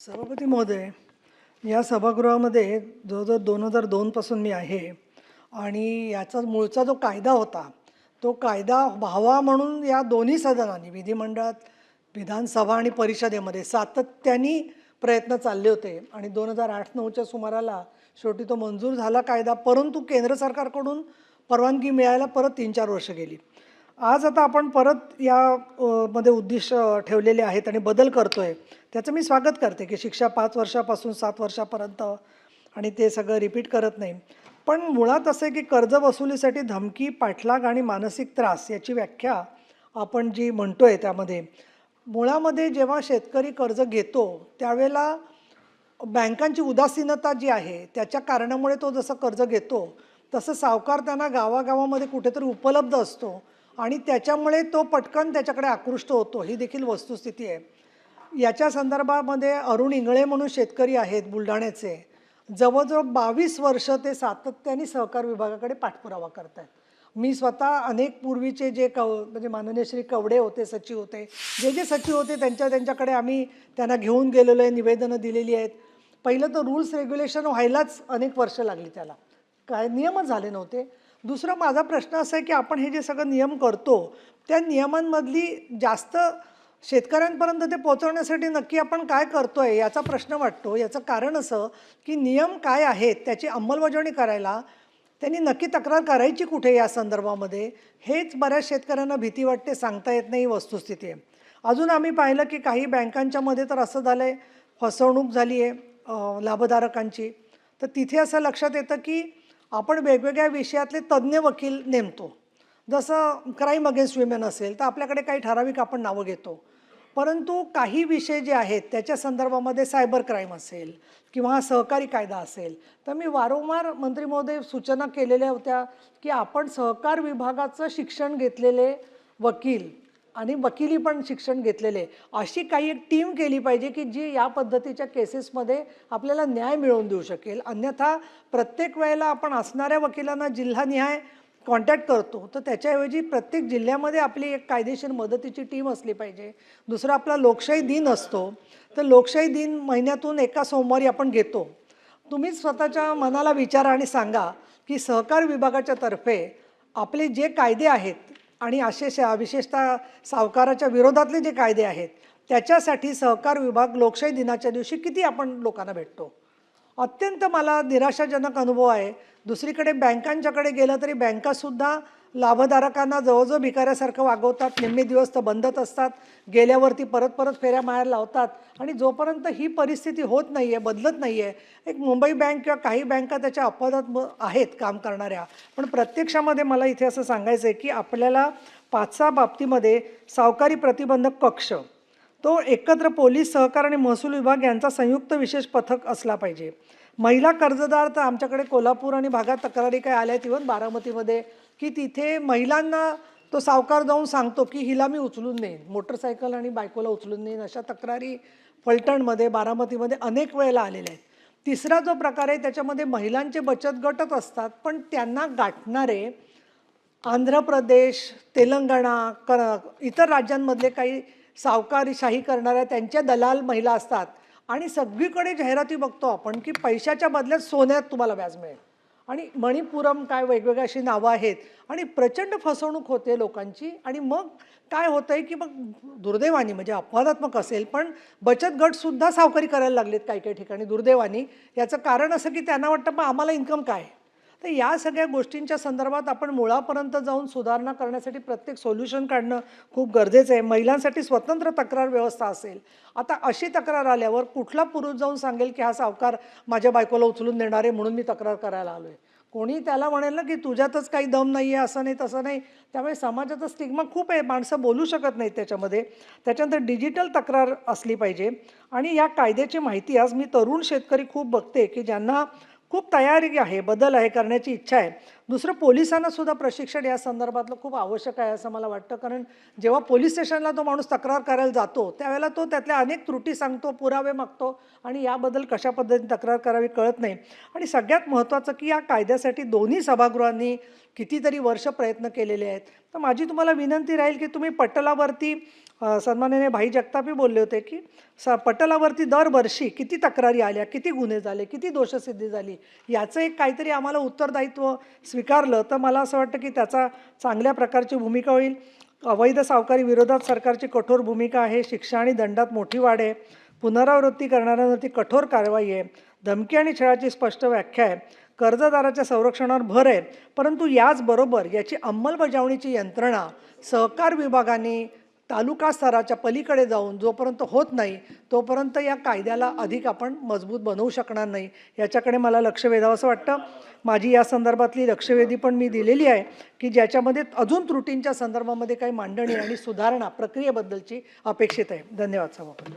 सभापती महोदय, या सभागृहामध्ये जवळजवळ 2002 पासून मी आहे आणि याचा मूळचा जो कायदा होता तो कायदा व्हावा म्हणून या दोन्ही सदनांनी विधिमंडळात, विधानसभा आणि परिषदेमध्ये सातत्याने प्रयत्न चालले होते आणि 2008-09च्या सुमाराला शेवटी तो मंजूर झाला कायदा, परंतु केंद्र सरकारकडून परवानगी मिळायला परत 3-4 वर्ष गेली. आज आता आपण परत या मध्ये उद्दिष्ट ठेवलेले आहेत आणि बदल करतोय. त्याचं मी स्वागत करते की शिक्षा 5 वर्षापासून 7 वर्षापर्यंत आणि ते सगळं रिपीट करत नाही. पण मुळात असं आहे की कर्ज वसुलीसाठी धमकी, पाठलाग आणि मानसिक त्रास याची व्याख्या आपण जी म्हणतोय त्यामध्ये मुळामध्ये जेव्हा शेतकरी कर्ज घेतो त्यावेळेला बँकांची उदासीनता जी आहे त्याच्या कारणामुळे तो जसं कर्ज घेतो तसं सावकार त्यांना गावागावामध्ये कुठेतरी उपलब्ध असतो आणि त्याच्यामुळे तो पटकन त्याच्याकडे आकृष्ट होतो. ही देखील वस्तुस्थिती आहे. याच्या संदर्भामध्ये अरुण इंगळे म्हणून शेतकरी आहेत बुलढाण्याचे, जवळजवळ 22 वर्ष ते सातत्याने सहकार विभागाकडे पाठपुरावा करत आहेत. मी स्वतः अनेक पूर्वीचे जे म्हणजे माननीय श्री कवडे होते, सचिव होते, जे सचिव होते त्यांच्याकडे आम्ही त्यांना घेऊन गेलेलो आहे, निवेदनं दिलेली आहेत. पहिलं तर रूल्स रेग्युलेशन व्हायलाच अनेक वर्ष लागली, त्याला काय नियमच झाले नव्हते. दुसरा माझा प्रश्न असा आहे की आपण हे जे सगळं नियम करतो त्या नियमांमधली जास्त शेतकऱ्यांपर्यंत ते पोहोचवण्यासाठी नक्की आपण काय करतोय याचा प्रश्न वाटतो. याचं कारण असं की नियम काय आहेत त्याची अंमलबजावणी करायला त्यांनी नक्की तक्रार करायची कुठे या संदर्भामध्ये, हेच बऱ्याच शेतकऱ्यांना भीती वाटते, सांगता येत नाही, वस्तुस्थिती आहे. अजून आम्ही पाहिलं की काही बँकांच्यामध्ये तर असं झालं आहे, फसवणूक झाली आहे लाभधारकांची. तर तिथे असं लक्षात येतं की आपण वेगवेगळ्या विषयातले तज्ज्ञ वकील नेमतो. जसं क्राईम अगेन्स्ट विमेन असेल तर आपल्याकडे काही ठराविक आपण नावं घेतो, परंतु काही विषय जे आहेत त्याच्या संदर्भामध्ये सायबर क्राईम असेल किंवा हा सहकारी कायदा असेल तर मी वारंवार मंत्री महोदय सूचना केलेल्या होत्या की आपण सहकार विभागाचं शिक्षण घेतलेले वकील आणि वकिली पण शिक्षण घेतलेले अशी काही एक टीम केली पाहिजे की जी या पद्धतीच्या केसेसमध्ये आपल्याला न्याय मिळवून देऊ शकेल. अन्यथा प्रत्येक वेळेला आपण असणाऱ्या वकिलांना जिल्हानिहाय कॉन्टॅक्ट करतो, तर त्याच्याऐवजी प्रत्येक जिल्ह्यामध्ये आपली एक कायदेशीर मदतीची टीम असली पाहिजे. दुसरा आपला लोकशाही दिन असतो, तर लोकशाही दिन महिन्यातून एका सोमवारी आपण घेतो. तुम्हीच स्वतःच्या मनाला विचारा आणि सांगा की सहकार विभागाच्या तर्फे आपले जे कायदे आहेत आणि असे विशेषतः सावकाराच्या विरोधातले जे कायदे आहेत त्याच्यासाठी सहकार विभाग लोकशाही दिनाच्या दिवशी किती आपण लोकांना भेटतो. अत्यंत मला निराशाजनक अनुभव आहे. दुसरीकडे बँकांच्याकडे गेलं तरी बँकासुद्धा लाभधारकांना जवळजवळ भिकाऱ्यासारखं वागवतात. निम्मे दिवस तर बंदच असतात, गेल्यावरती परत परत फेऱ्या मारायला लावतात आणि जोपर्यंत ही परिस्थिती होत नाही आहे, बदलत नाही आहे, एक मुंबई बँक किंवा काही बँका त्याच्या अपवादात आहेत काम करणाऱ्या, पण प्रत्यक्षामध्ये मला इथे असं सांगायचं आहे की आपल्याला 5-6 बाबतीमध्ये सावकारी प्रतिबंधक कक्ष, तो एकत्र पोलीस, सहकार आणि महसूल विभाग यांचा संयुक्त विशेष पथक असला पाहिजे. महिला कर्जदार तर आमच्याकडे कोल्हापूर आणि भागात तक्रारी काय आल्या आहेत, इव्हन बारामतीमध्ये, की तिथे महिलांना तो सावकार जाऊन सांगतो की हिला मी उचलून नेईन, मोटरसायकल आणि बायकोला उचलून नेईन. अशा तक्रारी फलटणमध्ये, बारामतीमध्ये अनेक वेळेला आलेल्या आहेत. तिसरा जो प्रकार आहे त्याच्यामध्ये महिलांचे बचत गटच असतात, पण त्यांना गाठणारे आंध्र प्रदेश, तेलंगणा, इतर राज्यांमधले काही सावकारीशाही करणाऱ्या त्यांच्या दलाल महिला असतात आणि सगळीकडे जाहिराती बघतो आपण की पैशाच्या बदल्यात सोन्यात तुम्हाला व्याज मिळेल आणि मणिपुरम काय वेगवेगळी अशी नावं आहेत आणि प्रचंड फसवणूक होते लोकांची. आणि मग काय होतं आहे की मग दुर्दैवानी, म्हणजे अपवादात्मक असेल पण बचत गटसुद्धा सावकारी करायला लागलेत काही काही ठिकाणी दुर्दैवानी. याचं कारण असं की त्यांना वाटतं मग आम्हाला इन्कम काय. तर या सगळ्या गोष्टींच्या संदर्भात आपण मुळापर्यंत जाऊन सुधारणा करण्यासाठी प्रत्येक सोल्युशन काढणं खूप गरजेचं आहे. महिलांसाठी स्वतंत्र तक्रार व्यवस्था असेल. आता अशी तक्रार आल्यावर कुठला पुरुष जाऊन सांगेल की हा सावकार माझ्या बायकोला उचलून देणार आहे म्हणून मी तक्रार करायला आलो आहे. कोणी त्याला म्हणेल ना की तुझ्यातच काही दम नाही आहे, असं नाही तसं नाही. त्यामुळे समाजाचा स्टिग्मा खूप आहे, माणसं बोलू शकत नाहीत त्याच्यामध्ये. त्याच्यानंतर डिजिटल तक्रार असली पाहिजे. आणि या कायद्याची माहिती आज मी तरुण शेतकरी खूप बघते की ज्यांना खूप तयारी आहे, बदल आहे, करण्याची इच्छा आहे. दुसरं पोलिसांना सुद्धा प्रशिक्षण या संदर्भातलं खूप आवश्यक आहे असं मला वाटतं. कारण जेव्हा पोलीस स्टेशनला तो माणूस तक्रार करायला जातो त्यावेळेला तो त्यातल्या अनेक त्रुटी सांगतो, पुरावे मागतो आणि याबद्दल कशा पद्धतीने तक्रार करावी कळत नाही. आणि सगळ्यात महत्त्वाचं की या कायद्यासाठी दोन्ही सभागृहांनी कितीतरी वर्ष प्रयत्न केलेले आहेत. तर माझी तुम्हाला विनंती राहील की तुम्ही पटलावरती सन्माननीय भाई जगतापही बोलले होते की पटलावरती दरवर्षी किती तक्रारी आल्या, किती गुन्हे झाले, किती दोषसिद्धी झाली, याचं एक काहीतरी आम्हाला उत्तरदायित्व स्वीकारलं तर मला असं वाटतं की त्याचा चांगल्या प्रकारची भूमिका होईल. अवैध सावकारी विरोधात सरकारची कठोर भूमिका आहे. शिक्षा आणि दंडात मोठी वाढ आहे. पुनरावृत्ती करणाऱ्यांवरती कठोर कारवाई आहे. धमकी आणि छळाची स्पष्ट व्याख्या आहे. कर्जदाराच्या संरक्षणावर भर आहे. परंतु याचबरोबर याची अंमलबजावणीची यंत्रणा सहकार विभागाने तालुका स्तराच्या पलीकडे जाऊन जोपर्यंत होत नाही तोपर्यंत या कायद्याला अधिक आपण मजबूत बनवू शकणार नाही. याच्याकडे मला लक्ष वेधावं असं वाटतं. माझी या संदर्भातली लक्षवेधी पण मी दिलेली आहे की ज्याच्यामध्ये अजून त्रुटींच्या संदर्भामध्ये काही मांडणी आणि सुधारणा प्रक्रियेबद्दलची अपेक्षित आहे. धन्यवाद सभापती.